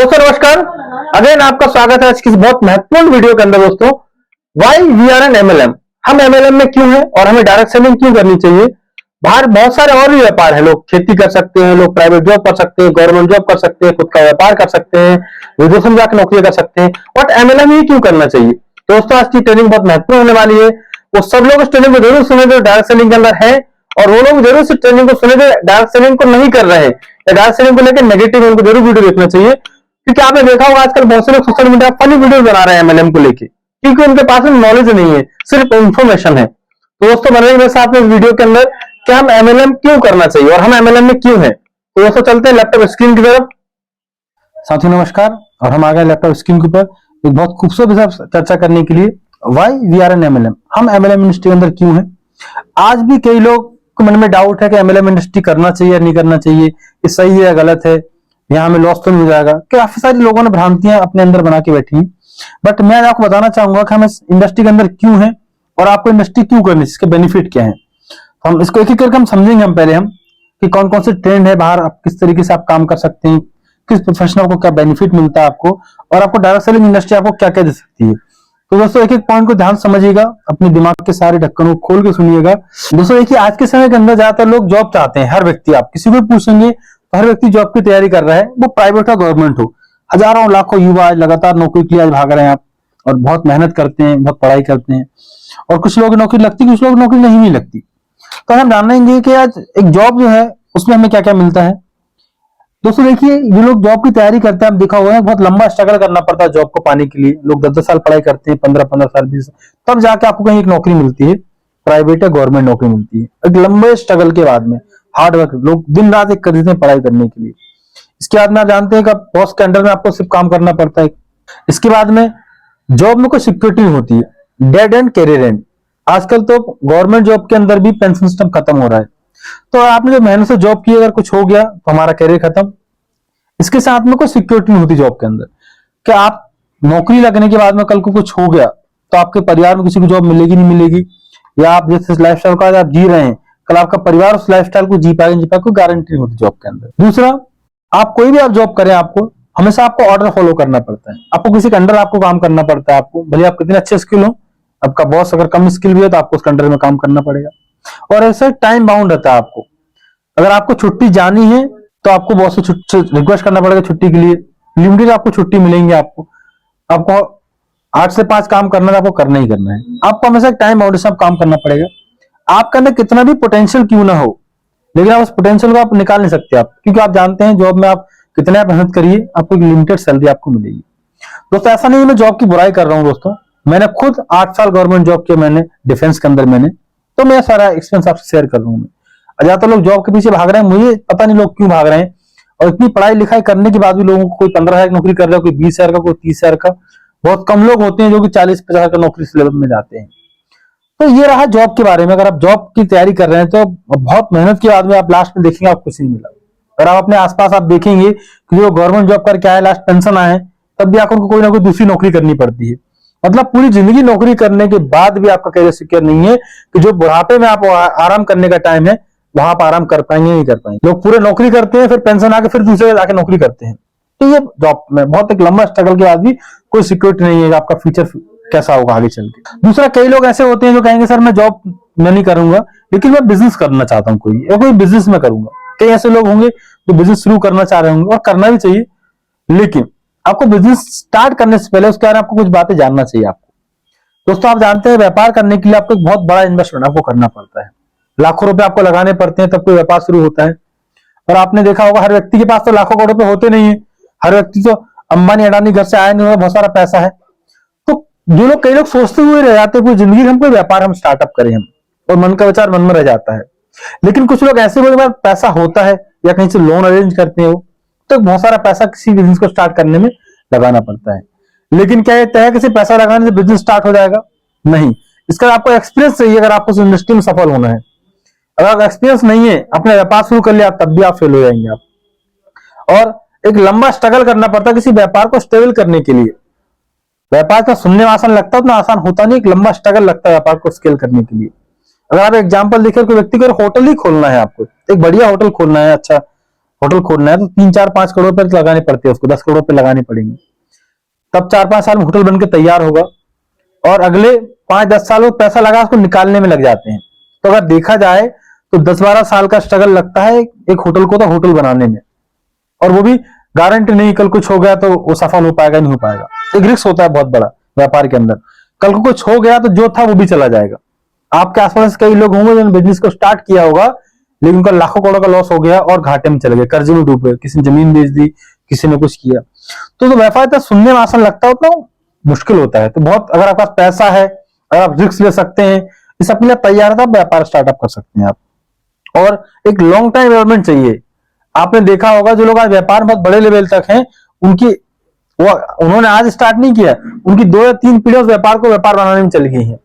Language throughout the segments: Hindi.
दोस्तों नमस्कार। अगेन आपका स्वागत है आज की बहुत महत्वपूर्ण वीडियो के अंदर। दोस्तों, why we are in MLM, हम एमएलएम में क्यों हैं और हमें डायरेक्ट सेलिंग क्यों करनी चाहिए। बाहर बहुत सारे और भी व्यापार है, लोग खेती कर सकते हैं, लोग प्राइवेट जॉब कर सकते हैं, गवर्नमेंट जॉब कर सकते हैं, खुद का व्यापार कर सकते हैं, विदेशों में जाकर नौकरी कर सकते हैं, बट एमएलएम ही क्यों करना चाहिए। दोस्तों, आज की ट्रेनिंग बहुत महत्वपूर्ण होने वाली है। वो सब लोग इस ट्रेनिंग को जरूर सुने जो डायरेक्ट सेलिंग के अंदर है, और वो लोग जरूर इस ट्रेनिंग को सुने जो डायरेक्ट सेलिंग को नहीं कर रहे हैं या डायरेक्ट सेलिंग को लेकर नेगेटिव, उनको जरूर वीडियो देखना चाहिए। क्योंकि आपने देखा होगा आजकल बहुत से लोग सोशल मीडिया फनी वीडियो बना रहे हैं एमएलएम को लेके, क्योंकि उनके पास में नॉलेज नहीं है, सिर्फ इंफॉर्मेशन है। तो दोस्तों, बने मेरे साथ में इस वीडियो के अंदर कि हम एमएलएम क्यों करना चाहिए और हम एमएलएम में क्यों हैं। तो दोस्तों चलते हैं लैपटॉप स्क्रीन की तरफ। साथियों नमस्कार, और हम आ गए लैपटॉप स्क्रीन के ऊपर एक बहुत खूबसूरत विषय चर्चा करने के लिए, why we are in MLM, हम एमएलएम इंडस्ट्री के अंदर क्यों हैं। आज भी कई लोग के मन में डाउट है कि एमएलएम इंडस्ट्री करना चाहिए या नहीं करना चाहिए, ये सही है या गलत है, यहाँ हमें लॉस तो नहीं हो जाएगा। काफी सारे लोगों ने भ्रांतियां अपने अंदर बना के बैठी हैं। बट मैं आपको बताना चाहूंगा कि हम इस इंडस्ट्री के अंदर क्यों हैं और आपको इंडस्ट्री क्यों करनी, इसके बेनिफिट क्या है। हम इसको एक एक करके हम समझेंगे। हम पहले कि कौन कौन से ट्रेंड है बाहर, आप किस तरीके से आप काम कर सकते हैं, किस प्रोफेशनल को क्या बेनिफिट मिलता है आपको, और आपको डायरेक्ट सेलिंग इंडस्ट्री आपको क्या क्या दे सकती है। तो दोस्तों एक एक पॉइंट को ध्यान समझिएगा, अपने दिमाग के सारे ढक्कनों को खोल के सुनिएगा। दोस्तों देखिए, आज के समय के अंदर ज्यादातर लोग जॉब चाहते हैं। हर व्यक्ति, आप किसी को पूछेंगे तो हर व्यक्ति जॉब की तैयारी कर रहा है, वो प्राइवेट हो गवर्नमेंट हो। हजारों लाखों युवा आज लगातार नौकरी के लिए आज भाग रहे हैं आप, और बहुत मेहनत करते हैं, बहुत पढ़ाई करते हैं, और कुछ लोग नौकरी लगती, कुछ लोग नौकरी नहीं भी लगती। तो हम जानेंगे कि आज एक जॉब जो है उसमें हमें क्या क्या मिलता है। दोस्तों देखिए, जो लोग जॉब की तैयारी करते हैं, हम देखा हुआ है बहुत लंबा स्ट्रगल करना पड़ता है जॉब को पाने के लिए। लोग 10-10 साल पढ़ाई करते हैं, 15-15 साल, 20 साल, तब जाके आपको कहीं एक नौकरी मिलती है, प्राइवेट या गवर्नमेंट नौकरी मिलती है। एक लंबे स्ट्रगल के बाद में, हार्ड वर्क, लोग दिन रात एक करते हैं पढ़ाई करने के लिए। इसके बाद में आप जानते हैं कि बॉस के अंडर में आपको सिर्फ काम करना पड़ता है। इसके बाद में जॉब में कोई सिक्योरिटी नहीं होती है, डेड एंड कैरियर एंड। आजकल तो गवर्नमेंट जॉब के अंदर भी पेंशन सिस्टम खत्म हो रहा है। तो आपने जो मेहनत से जॉब की, अगर कुछ हो गया तो हमारा कैरियर खत्म। इसके साथ में कोई सिक्योरिटी नहीं होती जॉब के अंदर, कि आप नौकरी लगने के बाद में कल को कुछ हो गया तो आपके परिवार में किसी को जॉब मिलेगी नहीं मिलेगी, या आप जिस लाइफस्टाइल का आप जी रहे हैं कल आपका परिवार उस लाइफस्टाइल को जी पाएगा नहीं जी पाएगा, कोई गारंटी नहीं होती जॉब के अंदर। दूसरा, आप कोई भी आप जॉब करें, आपको हमेशा आपको ऑर्डर फॉलो करना पड़ता है। आपको किसी के अंडर आपको काम करना पड़ता है। आपको भले आप कितने अच्छे स्किल हो, आपका बॉस अगर कम स्किल भी है तो आपको उसके अंडर में काम करना पड़ेगा। और ऐसा टाइम बाउंड रहता है। आपको अगर आपको छुट्टी जानी है तो आपको बॉस से रिक्वेस्ट करना पड़ेगा छुट्टी के लिए। लिमिटेड आपको छुट्टी मिलेंगे। आपको 8 से 5 काम करना है, आपको करना ही करना है। आपको हमेशा टाइम बाउंड से काम करना पड़ेगा। आपके अंदर कितना भी पोटेंशियल क्यों ना हो, लेकिन आप उस पोटेंशियल को आप निकाल नहीं सकते आप, क्योंकि आप जानते हैं जॉब में आप कितने आप मेहनत करिए, आपको एक लिमिटेड सैलरी आपको मिलेगी। दोस्तों ऐसा नहीं है मैं जॉब की बुराई कर रहा हूं। दोस्तों मैंने खुद 8 साल गवर्नमेंट जॉब किया, मैंने डिफेंस के अंदर मैंने, तो मैं सारा एक्सपीरियंस आपसे शेयर कर रहा हूं। ज्यादातर लोग जॉब के पीछे भाग रहे हैं, मुझे पता नहीं लोग क्यों भाग रहे हैं। और इतनी पढ़ाई लिखाई करने के बाद भी लोगों को कोई 15,000 की नौकरी कर रहा है, कोई 20,000 का, कोई 30,000 का। बहुत कम लोग होते हैं जो कि 40-50 का नौकरी इस लेवल में जाते हैं। तो ये रहा जॉब के बारे में। अगर आप जॉब की तैयारी कर रहे हैं तो बहुत मेहनत के बाद में आप लास्ट में देखेंगे आपको कुछ नहीं मिला। अगर आप अपने आसपास आप देखेंगे कि जो गवर्नमेंट जॉब करके आए, लास्ट पेंशन आए, तब भी आपको कोई ना कोई दूसरी नौकरी करनी पड़ती है। मतलब पूरी जिंदगी नौकरी करने के बाद भी आपका कैरियर सिक्योर नहीं है, कि जो बुढ़ापे में आप आराम करने का टाइम है वहां आप आराम कर पाएंगे नहीं कर पाएंगे। लोग पूरे नौकरी करते हैं, फिर पेंशन आके फिर दूसरे जाके नौकरी करते हैं। तो ये जॉब में बहुत एक लंबा स्ट्रगल के बाद भी कोई सिक्योरिटी नहीं है, आपका फ्यूचर कैसा होगा आगे चल के। दूसरा, कई लोग ऐसे होते हैं जो कहेंगे सर मैं जॉब मैं नहीं करूंगा, लेकिन मैं बिजनेस करना चाहता हूँ, कोई बिजनेस में करूंगा। कई ऐसे लोग होंगे जो बिजनेस शुरू करना चाह रहे होंगे, और करना भी चाहिए, लेकिन आपको बिजनेस स्टार्ट करने से पहले उसके बारे में आपको कुछ बातें जानना चाहिए। आपको दोस्तों, आप जानते हैं व्यापार करने के लिए आपको एक बहुत बड़ा इन्वेस्टमेंट आपको करना पड़ता है। लाखों रुपए आपको लगाने पड़ते हैं, तब कोई व्यापार शुरू होता है। और आपने देखा होगा हर व्यक्ति के पास तो लाखों करोड़ रुपए होते नहीं है। हर व्यक्ति तो अंबानी अडानी घर से आया नहीं हुआ, बहुत सारा पैसा है। तो जो लोग, कई लोग सोचते हुए रह जाते हैं पूरी जिंदगी हम कोई व्यापार हम स्टार्टअप करें हम, और मन का विचार मन में रह जाता है। लेकिन कुछ लोग ऐसे लोग पैसा होता है या कहीं से लोन अरेंज करते हो, तो बहुत सारा पैसा किसी बिजनेस को स्टार्ट करने में लगाना पड़ता है। लेकिन क्या ये तय है किसी पैसा लगाने से बिजनेस स्टार्ट हो जाएगा? नहीं। इसका आपको एक्सपीरियंस चाहिए अगर आपको उस इंडस्ट्री में सफल होना है। अगर एक्सपीरियंस नहीं है, अपने व्यापार शुरू कर लिया, तब भी आप फेल हो जाएंगे आप। और एक लंबा स्ट्रगल करना पड़ता है किसी व्यापार को स्टेबल करने के लिए। व्यापार का सुनने में आसान लगता है, उतना आसान होता नहीं, एक लंबा स्ट्रगल लगता है व्यापार को स्केल करने के लिए। अगर आप एग्जांपल देखिए, कोई व्यक्ति को होटल ही खोलना है, आपको एक बढ़िया होटल खोलना है, अच्छा होटल खोलना है तो 3-4-5 करोड़ रुपए लगाने पड़ते हैं, उसको 10 करोड़ रुपए लगाने पड़ेंगे, तब 4-5 साल में होटल बनकर तैयार होगा और अगले 5-10 साल में पैसा लगा उसको निकालने में लग जाते हैं। तो अगर देखा जाए तो 10-12 साल का स्ट्रगल लगता है एक होटल को तो होटल बनाने में, और वो भी गारंटी नहीं कल कुछ हो गया तो वो सफल हो पाएगा नहीं हो पाएगा। एक रिस्क होता है बहुत बड़ा व्यापार के अंदर, कल को कुछ हो गया तो जो था वो भी चला जाएगा। आपके आसपास कई लोग होंगे जिन्होंने बिजनेस को स्टार्ट किया होगा लेकिन उनका लाखों करोड़ का लॉस हो गया और घाटे में चले गए, कर्जे में डूब गए, किसी ने जमीन बेच दी, किसी ने कुछ किया। तो व्यापार इतना सुनने में आसान लगता है उतना मुश्किल होता है। तो बहुत अगर आपके पास पैसा है, अगर आप रिस्क ले सकते हैं, इस अपने लिए तैयार है तो आप व्यापार स्टार्टअप कर सकते हैं आप। और एक लॉन्ग टाइम इन्वेस्टमेंट चाहिए। आपने देखा होगा जो लोग आज व्यापार में बहुत बड़े लेवल तक हैं, उन्होंने आज स्टार्ट नहीं किया, उनकी 2 या 3 पीढ़ियों व्यापार को व्यापार बनाने में चली गई है,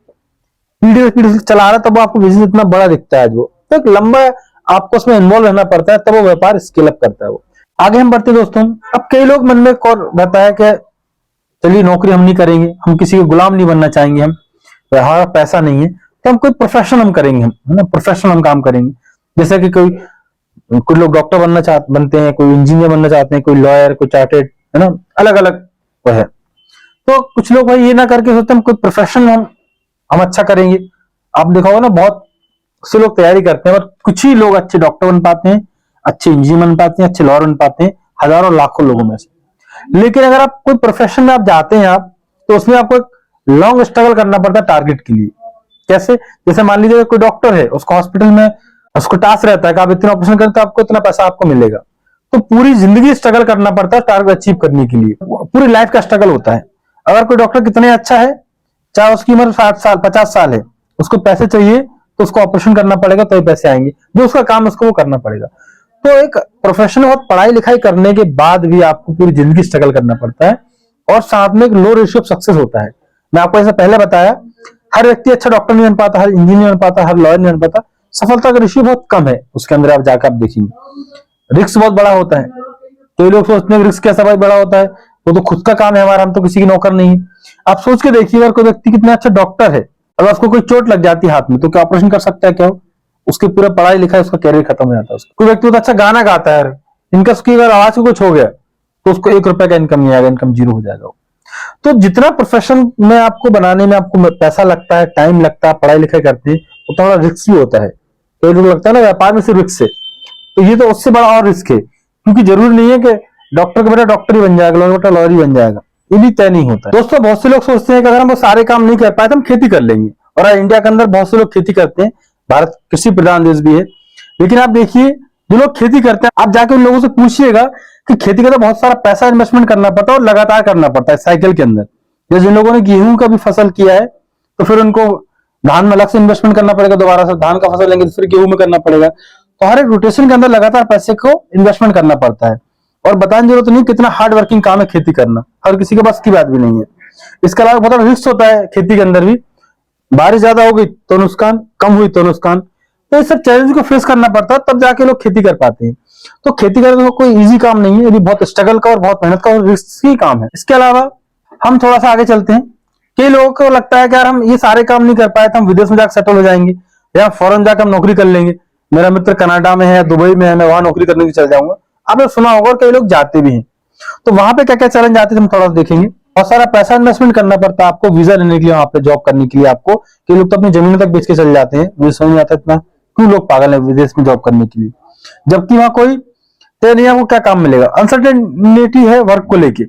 पीढ़ी चला रहा, तब आपको बिजनेस इतना बड़ा दिखता है। वो तो एक लंबा आपको उसमें इन्वॉल्व रहना पड़ता है, तब वो व्यापार स्केल अप करता है। वो आगे हम बढ़ते दोस्तों। अब कई लोग मन में और रहता है कि चलिए नौकरी हम नहीं करेंगे, हम किसी के गुलाम नहीं बनना चाहेंगे, हम हमारा पैसा नहीं है तो हम कोई प्रोफेशन हम करेंगे, हम है ना, प्रोफेशनल हम काम करेंगे। जैसे कि कुछ लोग डॉक्टर बनते हैं, कोई इंजीनियर बनना चाहते हैं, कोई लॉयर, कोई चार्टेड, है ना, अलग अलग वो है। तो कुछ लोग भाई ये ना करके सोचते हैं कोई प्रोफेशन हम अच्छा करेंगे। आप देखा होगा ना बहुत से लोग तैयारी करते हैं, पर कुछ ही लोग अच्छे डॉक्टर बन पाते हैं, अच्छे इंजीनियर बन पाते हैं, अच्छे लॉयर बन पाते हैं, हजारों लाखों लोगों में से। लेकिन अगर आप कोई प्रोफेशन में आप जाते हैं आप, तो उसमें आपको एक लॉन्ग स्ट्रगल करना पड़ता है टारगेट के लिए। कैसे? जैसे मान लीजिए कोई डॉक्टर है, उसको हॉस्पिटल में उसको टास्क रहता है कि आप इतना ऑपरेशन करें तो आपको इतना पैसा आपको मिलेगा। तो पूरी जिंदगी स्ट्रगल करना पड़ता है टारगेट अचीव करने के लिए, पूरी लाइफ का स्ट्रगल होता है। अगर कोई डॉक्टर कितने अच्छा है, चाहे उसकी उम्र 60 साल 50 साल है, उसको पैसे चाहिए तो उसको ऑपरेशन करना पड़ेगा तो ही पैसे आएंगे, जो उसका काम उसको वो करना पड़ेगा। तो एक प्रोफेशन में पढ़ाई लिखाई करने के बाद भी आपको पूरी जिंदगी स्ट्रगल करना पड़ता है, और साथ में एक लो रेशियो ऑफ सक्सेस होता है। मैं आपको ऐसा पहले बताया, हर व्यक्ति अच्छा डॉक्टर नहीं बन पाता, हर इंजीनियर बन पाता, हर लॉयर नहीं बन पाता। सफलता का रेशियो बहुत कम है उसके अंदर, आप जाकर आप देखेंगे रिस्क बहुत बड़ा होता है। कई लोग सोचते हैं रिस्क कैसा भाई बड़ा होता है, वो तो खुद का काम है हमारा, हम तो किसी की नौकर नहीं है। आप सोच के देखिए, अगर कोई व्यक्ति कितना अच्छा डॉक्टर है, अगर उसको कोई चोट लग जाती है हाथ में, तो क्या ऑपरेशन कर सकता है? क्या उसकी पूरा पढ़ाई लिखाई, उसका कैरियर खत्म हो जाता है। कोई व्यक्ति बहुत अच्छा गाना गाता है, इनका उसकी अगर आवाज को कुछ हो गया तो उसको 1 रुपए का इनकम नहीं आएगा, इनकम 0 हो जाएगा। तो जितना प्रोफेशन में आपको बनाने में आपको पैसा लगता है, टाइम लगता है, पढ़ाई लिखाई करते हैं, उतना बड़ा रिस्क भी होता है। कई लोग लगता है ना व्यापार में सिर्फ रिस्क है, तो ये तो उससे बड़ा और रिस्क है, क्योंकि जरूरी नहीं है कि डॉक्टर का बेटा डॉक्टर ही बन जाएगा, लॉयर बेटा लॉयर ही बन जाएगा, ये भी तय नहीं होता है। दोस्तों बहुत से लोग सोचते हैं कि अगर हम वो सारे काम नहीं कर पाए तो हम खेती कर लेंगे, और इंडिया के अंदर बहुत से लोग खेती करते हैं, भारत कृषि प्रधान देश भी है। लेकिन आप देखिए जो लोग खेती करते हैं, आप जाके उन लोगों से पूछिएगा कि खेती का तो बहुत सारा पैसा इन्वेस्टमेंट करना पड़ता है और लगातार करना पड़ता है साइकिल के अंदर। जैसे जिन लोगों ने गेहूं का भी फसल किया है तो फिर उनको धान में अलग से इन्वेस्टमेंट करना पड़ेगा, दोबारा से धान का फसल लेंगे तो फिर गेहूं में करना पड़ेगा। तो हर एक रोटेशन के अंदर लगातार पैसे को इन्वेस्टमेंट करना पड़ता है, और बताने जरूरत नहीं कितना हार्ड वर्किंग काम है खेती करना, हर किसी के पास की बात भी नहीं है। इसके अलावा बहुत रिस्क होता है खेती के अंदर भी, बारिश ज्यादा हो गई तो नुकसान, कम हुई तो नुकसान। तो इस सब चैलेंज को फेस करना पड़ता है, तब जाके लोग खेती कर पाते हैं। तो खेती करना कोई इजी काम नहीं है, ये भी बहुत स्ट्रगल का और बहुत मेहनत का और रिस्की काम है। इसके अलावा हम थोड़ा सा आगे चलते हैं। कई लोगों को लगता है कि यार हम ये सारे काम नहीं कर पाए तो हम विदेश में जाकर सेटल हो जाएंगे, या फॉरेन जाकर हम नौकरी कर लेंगे। मेरा मित्र कनाडा में है, दुबई में है, मैं वहां नौकरी करने के चल जाऊंगा। आपने सुना होगा, कई लोग जाते भी हैं। तो वहां पे क्या क्या चैलेंज आते हैं हम थोड़ा सा देखेंगे। बहुत सारा पैसा इन्वेस्टमेंट करना पड़ता है आपको वीजा लेने के लिए, वहां पे जॉब करने के लिए आपको। कई लोग तो अपनी जमीन तक बेच के चले जाते हैं, मुझे समझ नहीं आता इतना क्यों लोग पागल है विदेश में जॉब करने के लिए, जबकि वहां कोई तय नहीं है आपको क्या काम मिलेगा। अनसर्टेनिटी है वर्क को लेके,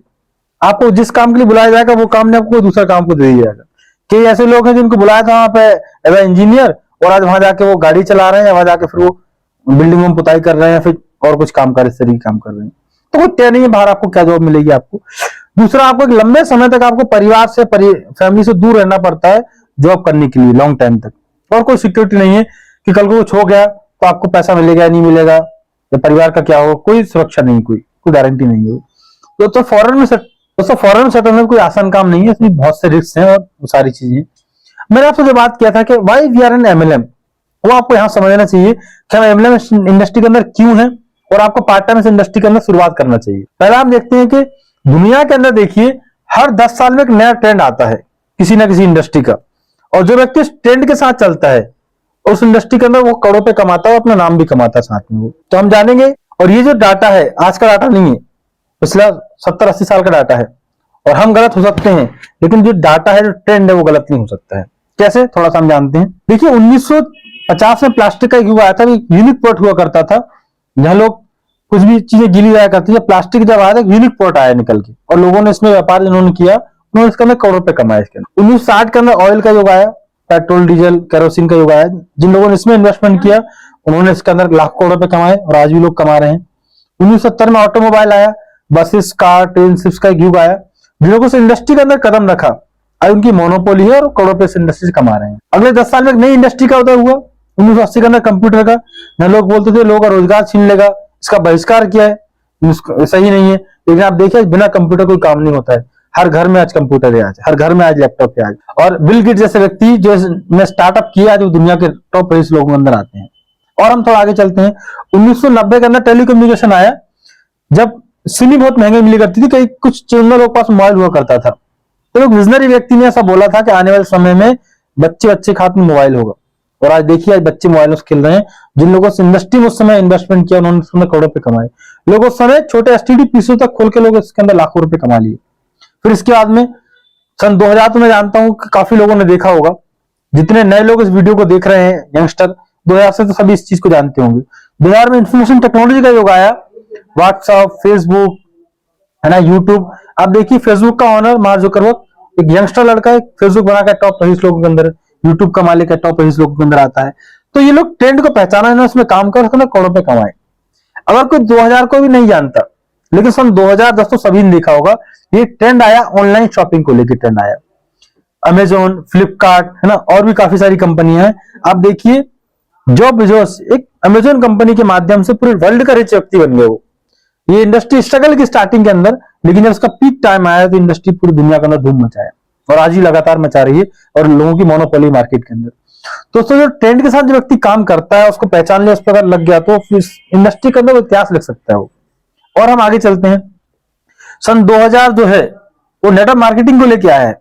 आपको जिस काम के लिए बुलाया जाएगा वो काम नहीं आपको दूसरा काम को दे दिया जाएगा। कई ऐसे लोग हैं जिनको बुलाया था वहां पे एज ए इंजीनियर, और आज वहां जाके वो गाड़ी चला रहे हैं, वहां जाके फिर वो बिल्डिंगों में पुताई कर रहे हैं, फिर और कुछ काम कर इस तरीके काम कर रहे हैं। तो कोई तय नहीं है बाहर आपको क्या जॉब मिलेगी आपको। दूसरा, आपको एक लंबे समय तक आपको परिवार से फैमिली से दूर रहना पड़ता है जॉब करने के लिए, लॉन्ग टाइम तक, और कोई सिक्योरिटी नहीं है कि कल को कुछ हो गया तो आपको पैसा मिलेगा या नहीं मिलेगा, या परिवार का क्या हो, कोई सुरक्षा नहीं, कोई गारंटी नहीं है। तो फॉरेन में सेटल होना कोई आसान काम नहीं है, इसमें बहुत से रिस्क हैं और सारी चीजें। मैंने आपसे जो बात किया था कि why we are in MLM, वो आपको यहाँ समझना चाहिए कि हम एमएलएम इंडस्ट्री के अंदर क्यों हैं, और आपको पार्ट टाइम इस इंडस्ट्री के अंदर शुरुआत करना चाहिए। पहले आप देखते हैं कि दुनिया के अंदर देखिए हर 10 साल में एक नया ट्रेंड आता है किसी ना किसी इंडस्ट्री का, और जो व्यक्ति इस ट्रेंड के साथ चलता है उस इंडस्ट्री के अंदर वो करोड़ों पे कमाता है, अपना नाम भी कमाता है साथ में वो। तो हम जानेंगे और ये जो डाटा है आज का डाटा नहीं है, पिछला 70-80 साल का डाटा है। और हम गलत हो सकते हैं, लेकिन जो डाटा है, जो ट्रेंड है, वो गलत नहीं हो सकता है। कैसे, थोड़ा सा हम जानते हैं। देखिए 1950 में प्लास्टिक का युग आया था, एक यूनिक पॉट हुआ करता था जहां लोग कुछ भी चीजें गीली जाया करती है। प्लास्टिक जब आया था, यूनिक पॉट आया निकल के, और लोगों ने इसमें व्यापार जिन्होंने किया, उन्होंने इसके अंदर करोड़ों रुपए कमाए। इसके अंदर 1960 के अंदर ऑयल का युग आया, पेट्रोल डीजल केरोसिन का युग आया। जिन लोगों ने इसमें इन्वेस्टमेंट किया, उन्होंने इसके अंदर लाखों करोड़ रुपए कमाए, और आज भी लोग कमा रहे हैं। 1970 में ऑटोमोबाइल आया, बसेस, कार, ट्रेन, शिप्स का एक युग आया। जिन लोगों से इंडस्ट्री के अंदर कदम रखा, आज उनकी मोनोपोली है और करोड़ों रुपए इंडस्ट्री से कमा रहे हैं। अगले 10 साल में एक नई इंडस्ट्री का उदय हुआ 1980 के अंदर, कंप्यूटर का। जहां लोग बोलते थे लोगों का रोजगार छीन लेगा, इसका बहिष्कार किया है, सही नहीं है। लेकिन आप देखिए बिना कंप्यूटर कोई काम नहीं होता है। हर घर में आज कंप्यूटर है, आज हर घर में आज लैपटॉप है आज। और बिल गेट्स जैसे व्यक्ति जो ने स्टार्टअप किया, आज वो दुनिया के टॉप 20 लोगों के अंदर आते हैं। और हम थोड़ा आगे चलते हैं, 1990 के अंदर टेलीकम्युनिकेशन आया, जब सिम बहुत महंगी मिली करती थी, कई कुछ चंद लोग पास मोबाइल हुआ करता था। तो एक विजनरी व्यक्ति ने ऐसा बोला था कि आने वाले समय में बच्चे के हाथ में मोबाइल होगा। और आज देखिए आज बच्चे मोबाइलों से खेल रहे हैं। जिन लोगों से इंडस्ट्री में उस समय इन्वेस्टमेंट किया, उन्होंने उसमें करोड़ों रुपए कमाए। लोग उस समय छोटे एसटीडी पीसी तक खोल के लोग इसके अंदर लाखों रुपए कमा लिए। फिर इसके बाद में सन 2000, तो मैं जानता हूं कि काफी लोगों ने देखा होगा, जितने नए लोग इस वीडियो को देख रहे हैं यंगस्टर, 2000 से तो सभी इस चीज को जानते होंगे। 2000 में इंफॉर्मेशन टेक्नोलॉजी का युग आया, व्हाट्सएप, फेसबुक है ना, यूट्यूब। आप देखिए फेसबुक का ऑनर मार्क जुकरबर्ग एक यंगस्टर लड़का है, फेसबुक बनाकर टॉप 20 लोगों के अंदर, यूट्यूब का मालिक है, टॉप 20 लोगों के अंदर आता है। तो ये लोग ट्रेंड को पहचाना है, उसमें काम कर करोड़ों रुपए कमाए। अगर कोई 2000 को भी नहीं जानता, लेकिन सन 2010 तो सभी ने देखा होगा, ये ट्रेंड आया, ऑनलाइन शॉपिंग को लेकर ट्रेंड आया। अमेजोन, फ्लिपकार्ट है ना, और भी काफी सारी कंपनियां हैं। आप देखिए जॉब बेजोस एक अमेजोन कंपनी के माध्यम से पूरे वर्ल्ड का रिच व्यक्ति बन गए वो। ये इंडस्ट्री स्ट्रगल की स्टार्टिंग के अंदर, लेकिन जब उसका पीक टाइम आया तो इंडस्ट्री पूरी दुनिया के अंदर धूम मचाया, और आज ही लगातार मचा रही है, और लोगों की मोनोपोली मार्केट के अंदर। दोस्तों जो ट्रेंड के साथ जो व्यक्ति काम करता है, उसको पहचान लिया, उस पर अगर लग गया, तो इंडस्ट्री के अंदर इतिहास लिख सकता है वो। और हम आगे चलते हैं, सन 2000 जो है वो नेटवर्क मार्केटिंग को लेके आया है।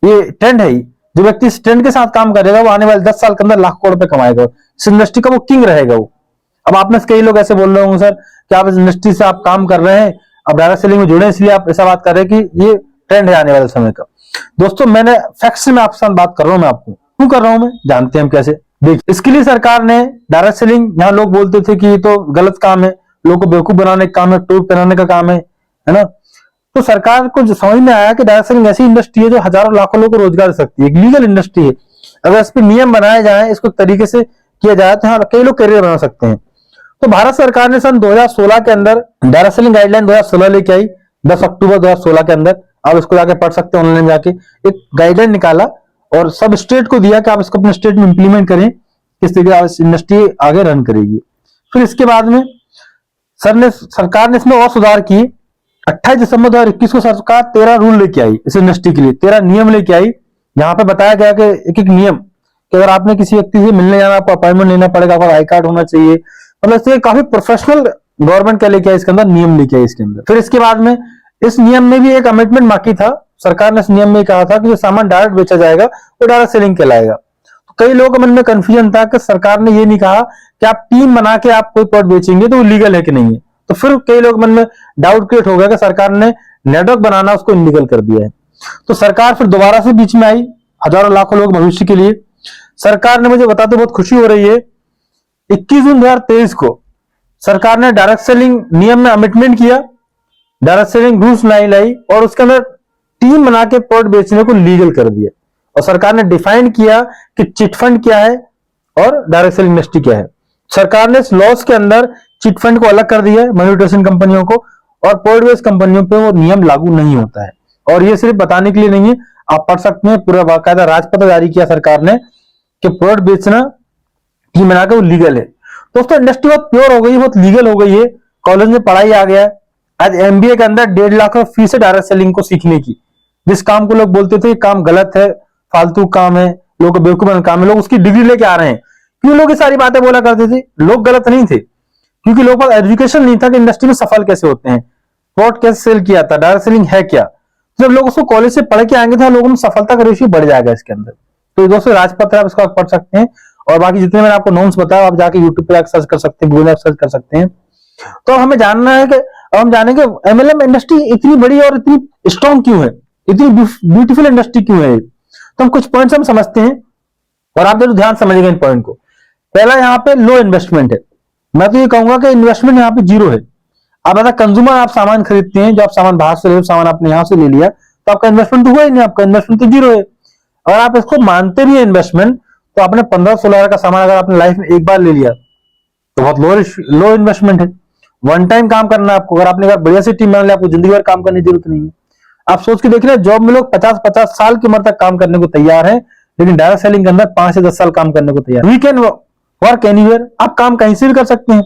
ये ट्रेंड है, जो व्यक्ति इस ट्रेंड के साथ काम करेगा, वो आने वाले 10 साल के अंदर लाख करोड़ रुपए कमाएगा, इस इंडस्ट्री का वो किंग रहेगा वो। अब आप में से कई लोग ऐसे बोल रहे होंगे, सर कि आप इस इंडस्ट्री से आप काम कर रहे हैं, अब डायरेक्ट सेलिंग में जुड़े, इसलिए आप ऐसा बात कर रहे हैं कि ये ट्रेंड है आने वाले समय का। दोस्तों मैंने फैक्ट्स में आपके साथ बात कर रहा हूं, मैं आपको क्यों कर रहा हूं, मैं जानते हैं हम कैसे। देखिए इसके लिए सरकार ने डायरेक्ट सेलिंग, जहां लोग बोलते थे कि ये तो गलत काम है, लोगों को बेवकूफ बनाने का काम है, टोप पहनाने का काम है ना, तो सरकार को जो समझ में आया कि डायरेक्ट सेलिंग ऐसी इंडस्ट्री है जो हजारों लाखों लोगों को रोजगार दे सकती है, एक लीगल इंडस्ट्री है। अगर इस पर नियम बनाए जाए, इसको तरीके से किया जाए, तो यहाँ कई लोग करियर बना सकते हैं। तो भारत सरकार ने सन 2016 के अंदर डायरेक्ट सेलिंग गाइडलाइन 2016 लेके आई, 10 अक्टूबर 2016 के अंदर। आप इसको जाके पढ़ सकते हैं ऑनलाइन जाके, एक गाइडलाइन निकाला और सब स्टेट को दिया कि आप इसको अपने स्टेट में इंप्लीमेंट करें, किस तरीके से इंडस्ट्री आगे रन करेगी। फिर इसके बाद में सरकार ने इसमें और सुधार किए। 28 दिसंबर 2021 को सरकार 13 रूल लेके आई इस इंडस्ट्री के लिए, 13 नियम लेके आई। यहाँ पे बताया गया कि एक एक नियम कि अगर आपने किसी व्यक्ति से मिलने जाना, आपको अपॉइंटमेंट लेना पड़ेगा, आपका आई कार्ड होना चाहिए, मतलब इससे काफी प्रोफेशनल गवर्नमेंट क्या लेके आई, इसके अंदर नियम लेके आई इसके अंदर। फिर इसके बाद में इस नियम में भी एक अमेंडमेंट बाकी था। सरकार ने इस नियम में कहा था कि जो सामान डायरेक्ट बेचा जाएगा वो डायरेक्ट सेलिंग कहलाएगा। तो कई लोगों के मन में कंफ्यूजन था कि सरकार ने ये नहीं कहा कि आप टीम बना के आप कोई प्रोडक्ट बेचेंगे तो वो लीगल है कि नहीं है। तो फिर कई लोग मन में डाउट क्रिएट हो गया कि सरकार ने नेटवर्क बनाना उसको इलीगल कर दिया है। तो सरकार फिर दोबारा से बीच में आई, हजारों लाखों लोग भविष्य के लिए। सरकार ने, मुझे बताते बहुत खुशी हो रही है, 21 जून 2023 को सरकार ने डायरेक्ट सेलिंग नियम में अमेंडमेंट किया, डायरेक्ट सेलिंग रूल्स लाई और उसके अंदर टीम बना के प्रोडक्ट बेचने को लीगल कर दिया। और सरकार ने डिफाइन किया कि चिट फंड क्या है और डायरेक्ट सेलिंग इंडस्ट्री क्या है। सरकार ने इस लॉस के अंदर चिट फंड को अलग कर दिया है मनी ट्रेडिंग कंपनियों को, और प्रोडक्ट बेस्ड कंपनियों पे वो नियम लागू नहीं होता है। और ये सिर्फ बताने के लिए नहीं है, आप पढ़ सकते हैं, पूरा बाकायदा राजपत्र जारी किया सरकार ने कि प्रोडक्ट बेचना टीम बनाकर वो लीगल है। दोस्तों इंडस्ट्री बहुत प्योर हो गई है, बहुत लीगल हो गई है, कॉलेज में पढ़ाई आ गया है। आज एमबीए के अंदर 1.5 लाख फीस है डायरेक्ट सेलिंग को सीखने की। जिस काम को लोग बोलते थे काम गलत है, फालतू काम है, लोगों को बेवकूफ बनाने काम है, लोग उसकी डिग्री लेके आ रहे हैं। क्यों लोग ये सारी बातें बोला करते थे? लोग गलत नहीं थे, क्योंकि लोगों पास एजुकेशन नहीं था कि इंडस्ट्री में सफल कैसे होते हैं, प्रोडक्ट कैसे सेल किया था, डायरेक्ट सेलिंग है क्या। जब लोग उसको कॉलेज से पढ़ के आएंगे तो लोगों में सफलता का रेशियो बढ़ जाएगा इसके अंदर। तो दोस्तों राजपत्र आप इसको पढ़ सकते हैं, और बाकी जितने मैंने आपको नोट्स बताया आप जाके यूट्यूब पे सर्च कर सकते हैं, गूगल सर्च कर सकते हैं। तो हमें जानना है कि हम जानेंगे एमएलएम इंडस्ट्री इतनी बड़ी और इतनी स्ट्रॉन्ग क्यों है, इतनी ब्यूटीफुल इंडस्ट्री क्यों है। तो हम कुछ पॉइंट्स हम समझते हैं और आप जरूर ध्यान समझिएगा इन पॉइंट को। पहला, यहाँ पे लो इन्वेस्टमेंट है। मैं तो ये कहूंगा कि इन्वेस्टमेंट यहाँ पे जीरो है। आप अगर कंज्यूमर आप सामान खरीदते हैं, जो आप सामान बाहर से ले, सामान आपने यहाँ से ले लिया, तो आपका इन्वेस्टमेंट तो हुआ ही नहीं, आपका इन्वेस्टमेंट तो जीरो है। अगर आप इसको मानते भी है इन्वेस्टमेंट, तो आपने 15-16 का सामान अगर आपने लाइफ में एक बार ले लिया तो बहुत लो इन्वेस्टमेंट है। वन टाइम काम करना है आपको। अगर आपने बढ़िया सी टीम बना लिया, आपको जिंदगी भर काम करने की जरूरत नहीं है। आप सोच के देख रहे हैं, जॉब में लोग 50-50 साल की उम्र तक काम करने को तैयार है, लेकिन डायरेक्ट सेलिंग के अंदर 5 से 10 साल काम करने को तैयार। We can work anywhere. आप काम कहीं से भी कर सकते हैं।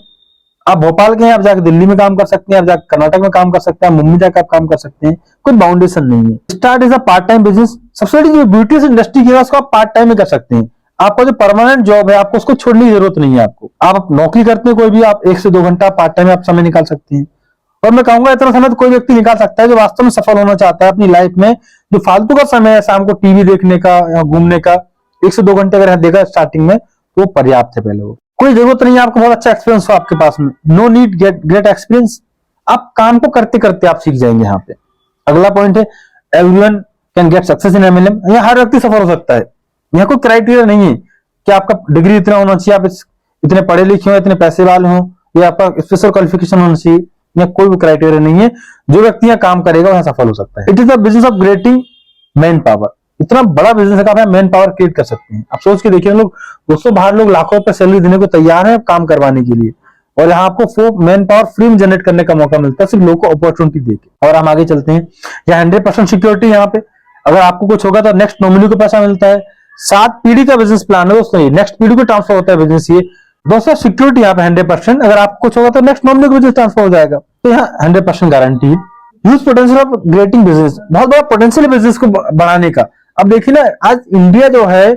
आप भोपाल के हैं, आप जाकर दिल्ली में काम कर सकते हैं, आप जाकर कर्नाटक में काम कर सकते हैं, मुंबई जाकर आप काम कर सकते हैं, कोई बाउंडेशन नहीं है। Start is a part time business. सबसे बड़ी जो ब्यूटी इंडस्ट्री की है उसको आप पार्ट टाइम में कर सकते हैं। आपका जो परमानेंट जॉब है, आपको उसको छोड़ने की जरूरत नहीं है। आपको आप नौकरी करते हैं कोई भी, आप 1 से 2 घंटा पार्ट टाइम में आप समय निकाल सकते हैं। और मैं कहूंगा इतना समय तो कोई व्यक्ति निकाल सकता है जो वास्तव में सफल होना चाहता है अपनी लाइफ में। जो फालतू का समय है शाम को टीवी देखने का या घूमने का, 1 से 2 घंटे अगर देगा स्टार्टिंग में, तो वो पर्याप्त है। पहले वो कोई जरूरत नहीं है आपको बहुत अच्छा एक्सपीरियंस हो आपके पास में। No need great experience. आप काम को करते करते आप सीख जाएंगे यहाँ पे। अगला पॉइंट है, everyone can get success in MLM. यहाँ हर व्यक्ति सफल हो सकता है। यहाँ कोई क्राइटेरिया नहीं है कि आपका डिग्री इतना होना चाहिए, आप इतने पढ़े लिखे हो, इतने पैसे वाले हो, या आपका स्पेशल क्वालिफिकेशन होना चाहिए। यहाँ कोई भी क्राइटेरिया नहीं है। जो व्यक्ति यहाँ काम करेगा वह सफल हो सकता है। It is the business of creating man power. इतना बड़ा बिजनेस है कि आप मैन पावर क्रिएट कर सकते हैं। आप सोच के देखिए, लोग दोस्तों बाहर लोग लाखों रुपए सैलरी देने को तैयार है काम करवाने के लिए, और यहाँ आपको मैन पावर फ्री में जनरेट करने का मौका मिलता है, सिर्फ लोगों को अपॉर्चुनिटी देके। और हम आगे चलते हैं। यहाँ 100% सिक्योरिटी। यहाँ पे अगर आपको कुछ होगा तो नेक्स्ट नॉमिनी को पैसा मिलता है। 7 पीढ़ी का बिजनेस प्लान है दोस्तों, ये नेक्स्ट पीढ़ी को ट्रांसफर होता है बिजनेस। ये दोस्तों सिक्योरिटी यहाँ पे 100%। अगर आपको कुछ होगा तो नेक्स्ट नॉमिनी को बिजनेस ट्रांसफर हो जाएगा। तो यहाँ 100% गारंटी है। Huge potential of creating business. बहुत बड़ा पोटेंशियल बिजनेस को बढ़ाने का। अब देखिए ना, आज इंडिया जो है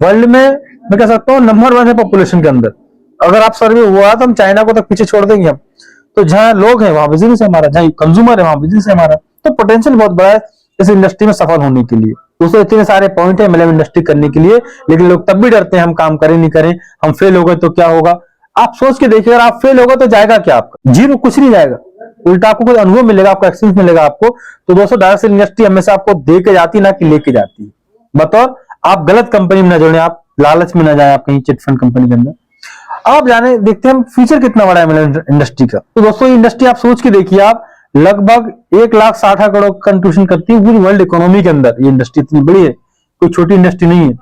वर्ल्ड में मैं कह सकता हूँ नंबर 1 है पॉपुलेशन के अंदर। अगर आप सर्वे हुआ तो हम चाइना को तक पीछे छोड़ देंगे हम। तो जहां लोग हैं वहां बिजनेस है हमारा, जहां कंज्यूमर है वहां बिजनेस है हमारा। तो पोटेंशियल बहुत बड़ा है इस इंडस्ट्री में सफल होने के लिए। दोस्तों इतने सारे पॉइंट है एमएलएम इंडस्ट्री करने के लिए, लेकिन लोग तब भी डरते हैं, हम काम करें नहीं करें, हम फेल हो गए तो क्या होगा। आप सोच के देखिए, अगर आप फेल होगा तो जाएगा क्या आपका? जीरो, कुछ नहीं जाएगा। उल्टा आपको कोई अनुभव मिलेगा, आपको एक्सपीरियंस मिलेगा आपको। तो दोस्तों डायरेक्ट सेलिंग इंडस्ट्री हमेशा आपको दे के जाती है, ना कि लेके जाती है। बतौर आप गलत कंपनी में न जुड़े, आप लालच में न जाए, आप कहीं चिट फंड कंपनी के अंदर। आप जाने देखते हैं फ्यूचर कितना बड़ा है एमएलएम इंडस्ट्री का। तो दोस्तों ये इंडस्ट्री आप सोच के देखिए, आप लगभग 1,60,000 करोड़ कंट्रीब्यूशन करती है पूरी वर्ल्ड इकोनॉमी के अंदर। ये इंडस्ट्री इतनी बड़ी है, कोई छोटी इंडस्ट्री नहीं है।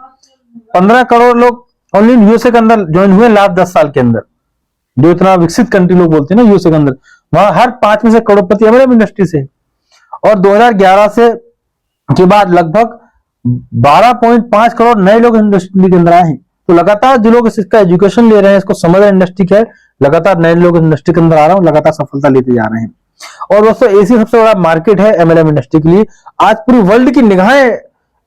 15 करोड़ लोग ओनली यूएसए के अंदर ज्वाइन हुए लास्ट 10 साल के अंदर। जो इतना विकसित कंट्री लोग बोलते हैं ना यूएसए के अंदर, वहां हर 5 में से करोड़पति एमएलएम इंडस्ट्री से। और 2011 से के बाद लगभग 12.5 करोड़ नए लोग इंडस्ट्री के अंदर आए हैं। तो लगातार जो लोग इसका एजुकेशन ले रहे हैं, इसको समझ रहे हैं इंडस्ट्री क्या है, लगातार नए लोग इंडस्ट्री के अंदर आ रहे हैं, लगातार सफलता लेते जा रहे हैं। और दोस्तों एशिया सबसे बड़ा मार्केट है एमएलएम इंडस्ट्री के लिए। आज पूरी वर्ल्ड की निगाहें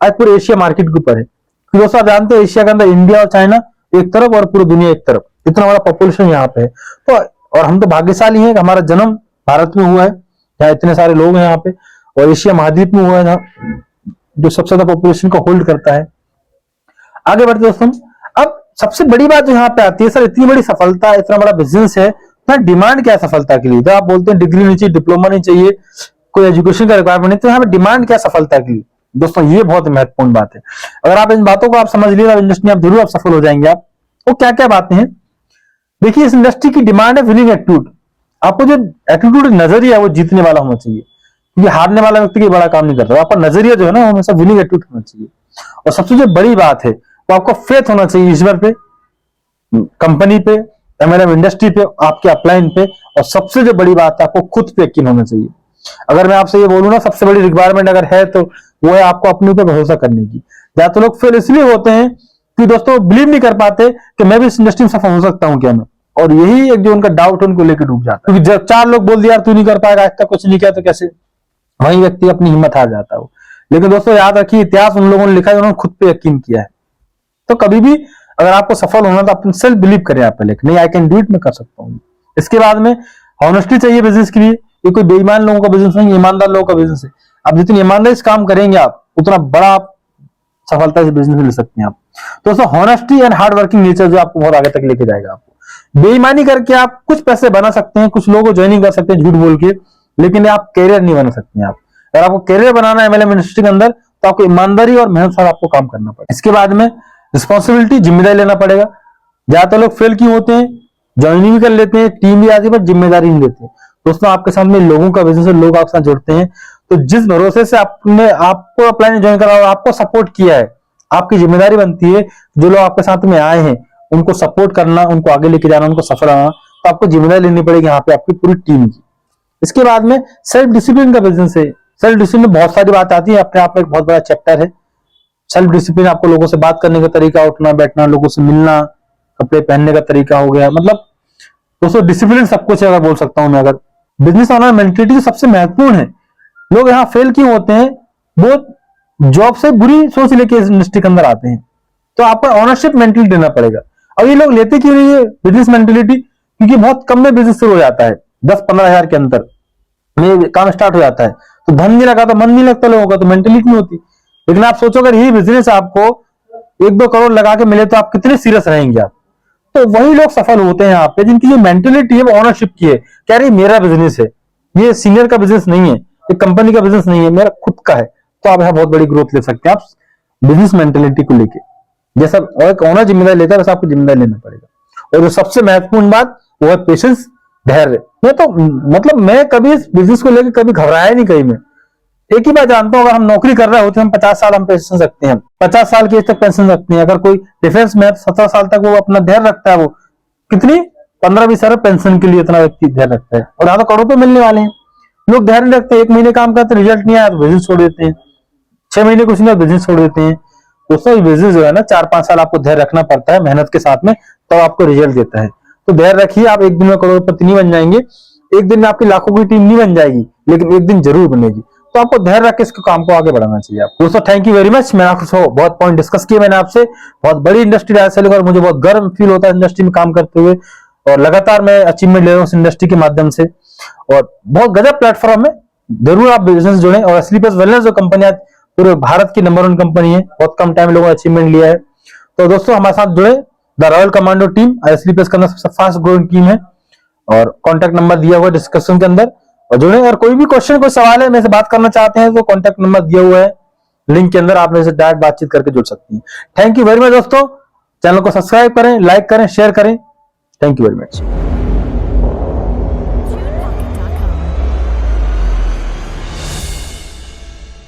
आज पूरे एशिया मार्केट के ऊपर है। तो दोस्तों आप जानते हैं एशिया के अंदर इंडिया और चाइना एक तरफ और पूरी दुनिया एक तरफ, इतना बड़ा पॉपुलेशन यहाँ पे है। तो और हम तो भाग्यशाली हैं कि हमारा जन्म भारत में हुआ है, जहाँ इतने सारे लोग हैं यहाँ पे, और एशिया महाद्वीप में हुआ है, जहाँ जो सबसे ज्यादा पॉपुलेशन को होल्ड करता है। आगे बढ़ते दोस्तों, अब सबसे बड़ी बात जो यहाँ पे आती है, सर इतनी बड़ी सफलता, इतना बड़ा बिजनेस है, तो डिमांड क्या है सफलता के लिए? तो आप बोलते हैं डिग्री नहीं चाहिए, डिप्लोमा नहीं चाहिए, कोई एजुकेशन का रिक्वायरमेंट नहीं, तो यहाँ पे डिमांड क्या सफलता के लिए? दोस्तों ये बहुत महत्वपूर्ण बात है। अगर आप इन बातों को आप समझ लिए इंडस्ट्री आप जरूर आप सफल हो जाएंगे। आप वो क्या क्या बातें हैं देखिए। इस इंडस्ट्री की डिमांड है विनिंग एटीट्यूड। आपको जो एटीट्यूड नजरिया है वो जीतने वाला होना चाहिए, क्योंकि हारने वाला व्यक्ति बड़ा काम नहीं करता। आपका नजरिया जो है ना हमेशा विनिंग एटीट्यूड होना चाहिए। और सबसे जो बड़ी बात है तो आपको फेथ होना चाहिए ईश्वर पे, कंपनी पे, एमएलएम इंडस्ट्री पे, आपके अपलाइन पे, और सबसे जो बड़ी बात है आपको खुद पे यकीन होना चाहिए। अगर मैं आपसे ये बोलूं ना सबसे बड़ी रिक्वायरमेंट अगर है तो वो है आपको अपने ऊपर भरोसा करने की। ज्यादा तो लोग फेल इसलिए होते हैं कि दोस्तों बिलीव नहीं कर पाते कि मैं भी इस इंडस्ट्री में सफल हो सकता हूं क्या मैं, और यही एक जो उनका डाउट उनको लेकर डूब जाता है। क्योंकि जब 4 लोग बोल दिया यार तू नहीं कर पाएगा, आज तक कुछ नहीं किया, तो कैसे वही व्यक्ति अपनी हिम्मत हार जाता है। लेकिन दोस्तों याद रखिए, इतिहास उन लोगों ने लिखा है उन्होंने खुद पे यकीन किया है। तो कभी भी अगर आपको सफल होना तो अपने सेल्फ बिलीव करें आप पहले, नहीं आई कैन डू इट, मैं कर सकता हूँ। इसके बाद में ऑनेस्टी चाहिए बिजनेस के लिए। ये कोई बेईमान लोगों का बिजनेस नहीं, ईमानदार लोगों का बिजनेस है। अब जितनी ईमानदारी से काम करेंगे आप उतना बड़ा सफलता इस बिजनेस में ले सकते हैं आप। दोस्तों honesty and hard working nature जो आपको बहुत आगे तक लेके जाएगा आपको। बेईमानी करके आप कुछ पैसे बना सकते हैं, कुछ लोगों को ज्वाइनिंग कर सकते हैं झूठ बोल के, लेकिन आप कैरियर नहीं बना सकते हैं। आप अगर आपको कैरियर बनाना है एमएलएम इंडस्ट्री के अंदर, तो आपको ईमानदारी और मेहनत से आपको काम करना पड़ेगा। इसके बाद में रिस्पॉन्सिबिलिटी, जिम्मेदारी लेना पड़ेगा। ज्यादातर लोग फेल क्यों होते हैं, ज्वाइनिंग भी कर लेते हैं, टीम भी आती है, पर जिम्मेदारी नहीं लेते। दोस्तों आपके साथ में लोगों का बिजनेस है, लोग आपके साथ जुड़ते हैं, तो जिस भरोसे से आपने आपको अप्लाई ज्वाइन करा और आपको सपोर्ट किया है, आपकी जिम्मेदारी बनती है जो लोग आपके साथ में आए हैं उनको सपोर्ट करना, उनको आगे लेके जाना, उनको सफल आना। तो आपको जिम्मेदारी लेनी पड़ेगी यहाँ पे आपकी पूरी टीम की। इसके बाद में सेल्फ डिसिप्लिन का बिजनेस है। सेल्फ डिसिप्लिन में बहुत सारी बात आती है, अपने आप में एक बहुत बड़ा चैप्टर है। सेल्फ डिसिप्लिन आपको लोगों से बात करने का तरीका, उठना बैठना, लोगों से मिलना, कपड़े पहनने का तरीका हो गया, मतलब दोस्तों डिसिप्लिन सब कुछ है, अगर बोल सकता हूं मैं। अगर बिजनेस ऑनर मेंटलिटी सबसे महत्वपूर्ण है। लोग यहाँ फेल क्यों होते हैं, वो जॉब से बुरी सोच लेके इस इंडस्ट्री के अंदर आते हैं। तो आपको ऑनरशिप मेंटलिटी लेना पड़ेगा। अब ये लोग लेते क्यों नहीं है बिजनेस मेंटलिटी, क्योंकि बहुत कम में बिजनेस शुरू हो जाता है, 10-15 हजार के अंदर में काम स्टार्ट हो जाता है, तो धन नहीं लगा तो मन नहीं लगता लोगों का, तो मेंटलिटी नहीं होती। लेकिन आप सोचो अगर यही बिजनेस आपको 1-2 करोड़ लगा के मिले तो आप कितने सीरियस रहेंगे आप। तो वही लोग सफल होते हैं यहाँ पे जिनकी जो मेंटेलिटी है वो ऑनरशिप की है, कह रही मेरा बिजनेस है, ये सीनियर का बिजनेस नहीं है, ये कंपनी का बिजनेस नहीं है, मेरा खुद का है। तो आप यहाँ बहुत बड़ी ग्रोथ ले सकते हैं आप बिजनेस मेंटेलिटी को लेके। जैसा एक ओनर जिम्मेदारी लेता है वैसा आपको जिम्मेदारी लेना पड़ेगा। और जो सबसे महत्वपूर्ण बात वो है पेशेंस, धैर्य। मैं तो मतलब मैं कभी इस बिजनेस को लेकर कभी घबराया नहीं कहीं में। एक ही बात जानता हूं, अगर हम नौकरी कर रहे होते हैं हम 50 साल हम पेंशन रखते हैं, 50 साल की एज तक पेंशन रखते हैं। अगर कोई डिफेंस में 17 साल तक वो अपना धैर्य रखता है, वो कितनी 15-20 साल पेंशन के लिए इतना व्यक्ति धैर्य रखता है। और यहाँ तो करोड़ तो मिलने वाले हैं, लोग धैर्य रखते हैं। 1 महीने काम करते रिजल्ट नहीं आया तो बिजनेस छोड़ देते हैं, 6 महीने कुछ नहीं बिजनेस छोड़ देते हैं। दोस्तों बिजनेस जो है ना 4-5 साल आपको धैर्य रखना पड़ता है मेहनत के साथ में, तो आपको रिजल्ट देता है। तो धैर्य रखिए, आप एक दिन में करोड़पति नहीं बन जाएंगे, एक दिन में आपकी लाखों की टीम नहीं बन जाएगी, लेकिन एक दिन जरूर बनेगी। तो आपको धैर्य रख के इसके काम को आगे बढ़ाना चाहिए। आप दोस्तों थैंक यू वेरी मच। मैं खुश हूँ, बहुत पॉइंट डिस्कस किए मैंने आपसे। बहुत बड़ी इंडस्ट्री है से लेकर, मुझे बहुत गर्व फील होता है इंडस्ट्री में काम करते हुए, और लगातार मैं अचीवमेंट ले रहा हूँ इस इंडस्ट्री के माध्यम से, और बहुत गजब प्लेटफॉर्म है। जरूर आप बिजनेस जुड़े। और स्लीपर्स वेलनेस जो कंपनी आज पूरे भारत की नंबर 1 कंपनी है, बहुत कम टाइम लोगों ने अचीवमेंट लिया है। तो दोस्तों हमारे साथ जुड़े, the royal commando team sleepers का सबसे फास्ट ग्रोइंग टीम है, और कॉन्टैक्ट नंबर दिया हुआ है डिस्क्रिप्शन के अंदर, और जुड़े। और कोई भी क्वेश्चन, कोई सवाल है, मेरे से बात करना चाहते हैं तो कॉन्टैक्ट नंबर दिया हुआ है लिंक के अंदर, आप मेरे से डायरेक्ट बातचीत करके जुड़ सकती हैं। थैंक यू वेरी मच दोस्तों। चैनल को सब्सक्राइब करें, लाइक करें, शेयर करें। Thank you very much.